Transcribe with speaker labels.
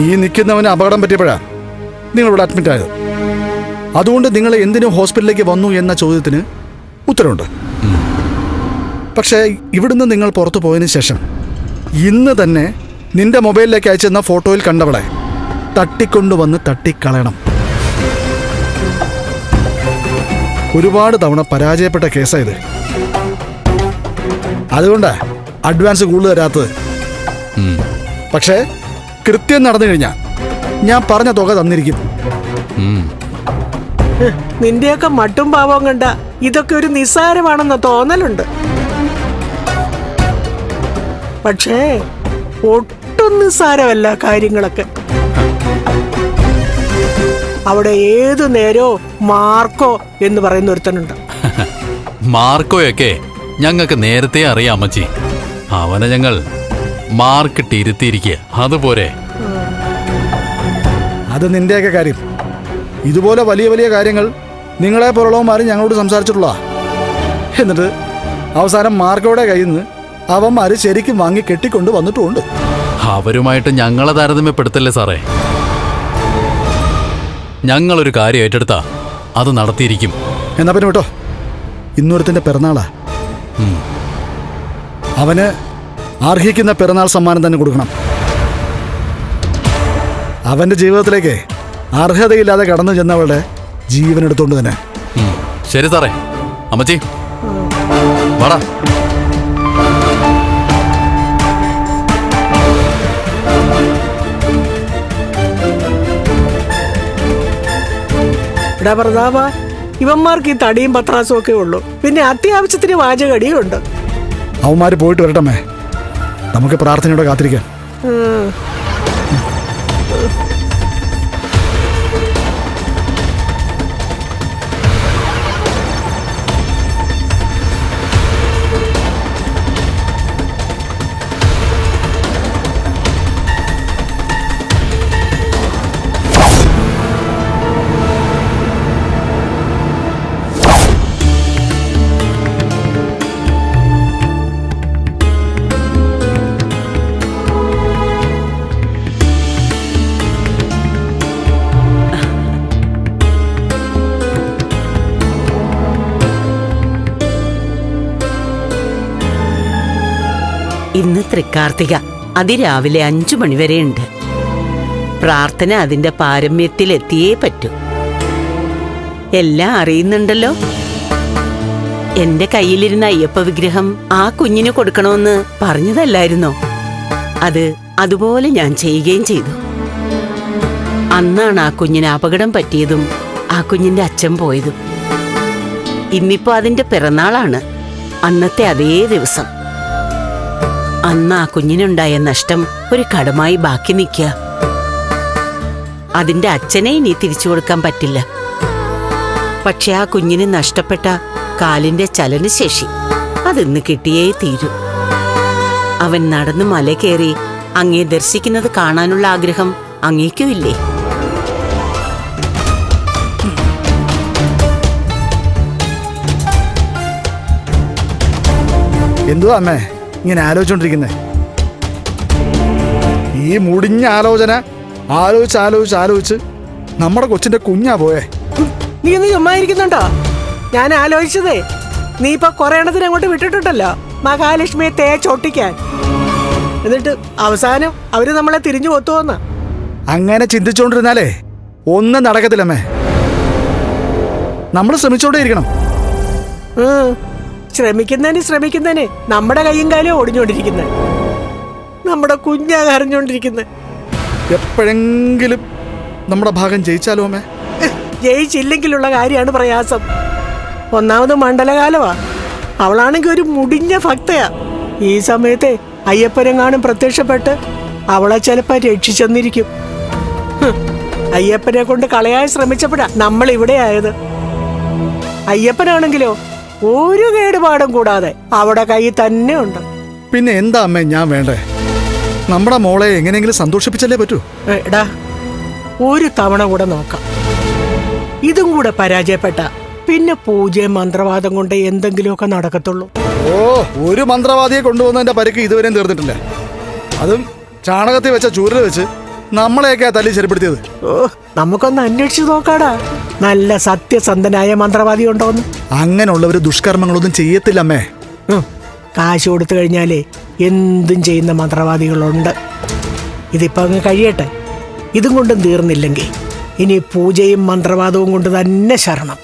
Speaker 1: ഈ നിൽക്കുന്നവന് അപകടം പറ്റിയപ്പോഴാ നിങ്ങളിവിടെ അഡ്മിറ്റ് ആയത്. അതുകൊണ്ട് നിങ്ങൾ എന്തിനും ഹോസ്പിറ്റലിലേക്ക് വന്നു എന്ന ചോദ്യത്തിന് ഉത്തരവുണ്ട്. പക്ഷേ ഇവിടുന്ന് നിങ്ങൾ പുറത്തു പോയതിനു ശേഷം ഇന്ന് തന്നെ നിന്റെ മൊബൈലിലേക്ക് അയച്ചെന്ന ഫോട്ടോയിൽ കണ്ടവളെ തട്ടിക്കൊണ്ടുവന്ന് തട്ടിക്കളയണം. ഒരുപാട് തവണ പരാജയപ്പെട്ട കേസായത്. അതുകൊണ്ടാ അഡ്വാൻസ് കൂടുതൽ തരാത്തത്. പക്ഷേ കൃത്യം നടന്നു കഴിഞ്ഞാൽ ഞാൻ പറഞ്ഞ തുക തന്നിരിക്കും.
Speaker 2: നിന്റെയൊക്കെ മട്ടും പാവവും കണ്ട ഇതൊക്കെ ഒരു നിസ്സാരമാണെന്ന തോന്നലുണ്ട്. പക്ഷേ ഒട്ടും നിസ്സാരമല്ല കാര്യങ്ങളൊക്കെ. അവിടെ ഏതു നേരോ മാർക്കോ എന്ന് പറയുന്ന ഒരുത്തനുണ്ട്.
Speaker 3: മാർക്കോയൊക്കെ ഞങ്ങൾക്ക് നേരത്തെ അറിയാം അമ്മച്ചി. അവനെ ഞങ്ങൾ മാർക്കിട്ട് ഇരുത്തിയിരിക്കുക. അതുപോലെ
Speaker 1: അത് നിന്റെയൊക്കെ കാര്യം. ഇതുപോലെ വലിയ വലിയ കാര്യങ്ങൾ നിങ്ങളെ പോലുള്ളവന്മാരും ഞങ്ങളോട് സംസാരിച്ചിട്ടുള്ള. എന്നിട്ട് അവസാനം മാർക്കോയുടെ കയ്യിൽ നിന്ന് അവന്മാർ ശരിക്കും വാങ്ങി കെട്ടിക്കൊണ്ട് വന്നിട്ടുമുണ്ട്.
Speaker 3: അവരുമായിട്ട് ഞങ്ങളെ താരതമ്യപ്പെടുത്തല്ലേ സാറേ. ഞങ്ങളൊരു കാര്യം ഏറ്റെടുത്താ അത് നടത്തിയിരിക്കും.
Speaker 1: എന്നാ പിന്നെ കേട്ടോ, ഇന്നൊരുത്തിന്റെ പിറന്നാളാ. അവന് അർഹിക്കുന്ന പിറന്നാൾ സമ്മാനം തന്നെ കൊടുക്കണം. അവന്റെ ജീവിതത്തിലേക്ക് അർഹതയില്ലാതെ കടന്നു ചെന്നവളുടെ ജീവൻ എടുത്തോണ്ട് തന്നെ.
Speaker 3: ശരി സാറേ. അമ്മച്ചി വാടാ.
Speaker 2: എടാ പ്രതാപ, ഇവന്മാർക്ക് ഈ തടിയും പത്രാസും ഒക്കെ ഉള്ളൂ. പിന്നെ അത്യാവശ്യത്തിന് വാചകടിയും ഉണ്ട്.
Speaker 1: അവന്മാര് പോയിട്ട് വരട്ടമ്മേ, നമുക്ക് പ്രാർത്ഥനയോടെ കാത്തിരിക്കാം.
Speaker 4: ഇന്ന് തൃക്കാർത്തിക. അതിരാവിലെ 5 മണിവരെയുണ്ട്. പ്രാർത്ഥന അതിന്റെ പാരമ്യത്തിലെത്തിയേ പറ്റൂ. എല്ലാം അറിയുന്നുണ്ടല്ലോ. എന്റെ കയ്യിലിരുന്ന അയ്യപ്പ വിഗ്രഹം ആ കുഞ്ഞിന് കൊടുക്കണമെന്ന് പറഞ്ഞതല്ലായിരുന്നോ? അത് അതുപോലെ ഞാൻ ചെയ്യുകയും ചെയ്തു. അന്നാണ് ആ കുഞ്ഞിന് അപകടം പറ്റിയതും ആ കുഞ്ഞിന്റെ അച്ഛൻ പോയതും. ഇന്നിപ്പോ അതിന്റെ പിറന്നാളാണ്. അന്നത്തെ അതേ ദിവസം. അന്ന് ആ കുഞ്ഞിനുണ്ടായ നഷ്ടം ഒരു കടമായി ബാക്കി നിൽക്കുക. അതിന്റെ അച്ഛനെ ഇനി തിരിച്ചു കൊടുക്കാൻ പറ്റില്ല. പക്ഷെ ആ കുഞ്ഞിന് നഷ്ടപ്പെട്ട കാലിന്റെ ചലനശേഷി അതിന്ന് കിട്ടിയേ തീരൂ. അവൻ നടന്ന് മല കയറി അങ്ങേ ദർശിക്കുന്നത് കാണാനുള്ള ആഗ്രഹം അങ്ങേക്കും ഇല്ലേ?
Speaker 1: എന്തുവാ അമ്മേ ഇങ്ങനെ ആലോചിച്ചോണ്ടിരിക്കുന്നേ? ഈ മുടിഞ്ഞ ആലോചന ആലോചിച്ച് നമ്മുടെ കൊച്ചിന്റെ കുഞ്ഞാ പോയേ.
Speaker 2: നീ ഒന്ന് ചുമ്മായിരിക്കുന്നുണ്ടോ? ഞാൻ ആലോചിച്ചതേ, നീ ഇപ്പൊ കൊറേ എണ്ണത്തിന് അങ്ങോട്ട് വിട്ടിട്ടുണ്ടല്ലോ മഹാലക്ഷ്മിയെ തേച്ചൊട്ടിക്കാൻ. എന്നിട്ട് അവസാനം അവര് നമ്മളെ തിരിഞ്ഞു കൊത്തുവന്ന.
Speaker 1: അങ്ങനെ ചിന്തിച്ചോണ്ടിരുന്നാലേ ഒന്നും നടക്കത്തില്ലമ്മേ. നമ്മൾ ശ്രമിച്ചോണ്ടേ ഇരിക്കണം.
Speaker 2: ശ്രമിക്കുന്നതിന് നമ്മുടെ കൈയും കാലും ഓടിഞ്ഞോണ്ടിരിക്കുന്നത്. നമ്മുടെ കുഞ്ഞാ കരഞ്ഞോണ്ടിരിക്കുന്നത്.
Speaker 1: എപ്പോഴെങ്കിലും നമ്മുടെ ഭാഗം ജയിച്ചാലോ അമ്മേ?
Speaker 2: ജയിച്ചില്ലെങ്കിലുള്ള കാര്യമാണ് പ്രയാസം. ഒന്നാമത് മണ്ഡലകാലമാ. അവളാണെങ്കിൽ ഒരു മുടിഞ്ഞ ഭക്തയാ. ഈ സമയത്തെ അയ്യപ്പനെങ്ങാനും പ്രത്യക്ഷപ്പെട്ട് അവളെ ചിലപ്പോ രക്ഷിച്ചെന്നിരിക്കും. അയ്യപ്പനെ കൊണ്ട് കളയാൻ ശ്രമിച്ചപ്പോഴാ നമ്മൾ ഇവിടെ ആയത്. അയ്യപ്പനാണെങ്കിലോ ഒരു കേടുപാടും കൂടാതെ അവിടെ കൈ തന്നെ ഉണ്ട്.
Speaker 1: പിന്നെ എന്താ അമ്മേ ഞാൻ വേണ്ടേ? നമ്മുടെ മോളെ എങ്ങനെയെങ്കിലും സന്തോഷിപ്പിച്ചല്ലേ പറ്റൂ.
Speaker 2: എടാ, ഒരു തവണ കൂടെ നോക്കാം. ഇതും കൂടെ പരാജയപ്പെട്ട പിന്നെ പൂജയും മന്ത്രവാദം കൊണ്ട് എന്തെങ്കിലുമൊക്കെ നടക്കത്തുള്ളൂ.
Speaker 1: ഒരു മന്ത്രവാദിയെ കൊണ്ടുവന്നതിന്റെ പരിക്ക് ഇതുവരെയും തീർന്നിട്ടില്ല. അതും ചാണകത്തിൽ വെച്ച ചൂരൽ വെച്ച് നമ്മളെയൊക്കെയാ തല്ലി ശരിപ്പെടുത്തിയത്.
Speaker 2: ഓ, നമുക്കൊന്ന് അന്വേഷിച്ചു നോക്കാടാ, നല്ല സത്യസന്ധനായ മന്ത്രവാദി ഉണ്ടോന്ന്.
Speaker 1: അങ്ങനെയുള്ളവര് ദുഷ്കർമ്മങ്ങളൊന്നും ചെയ്യത്തില്ല അമ്മേ.
Speaker 2: കാശ് കൊടുത്തു കഴിഞ്ഞാലേ എന്തും ചെയ്യുന്ന മന്ത്രവാദികളുണ്ട്. ഇതിപ്പോ അങ്ങ് കഴിയട്ടെ. ഇതും കൊണ്ടും തീർന്നില്ലെങ്കിൽ ഇനി പൂജയും മന്ത്രവാദവും കൊണ്ട് തന്നെ ശരണം.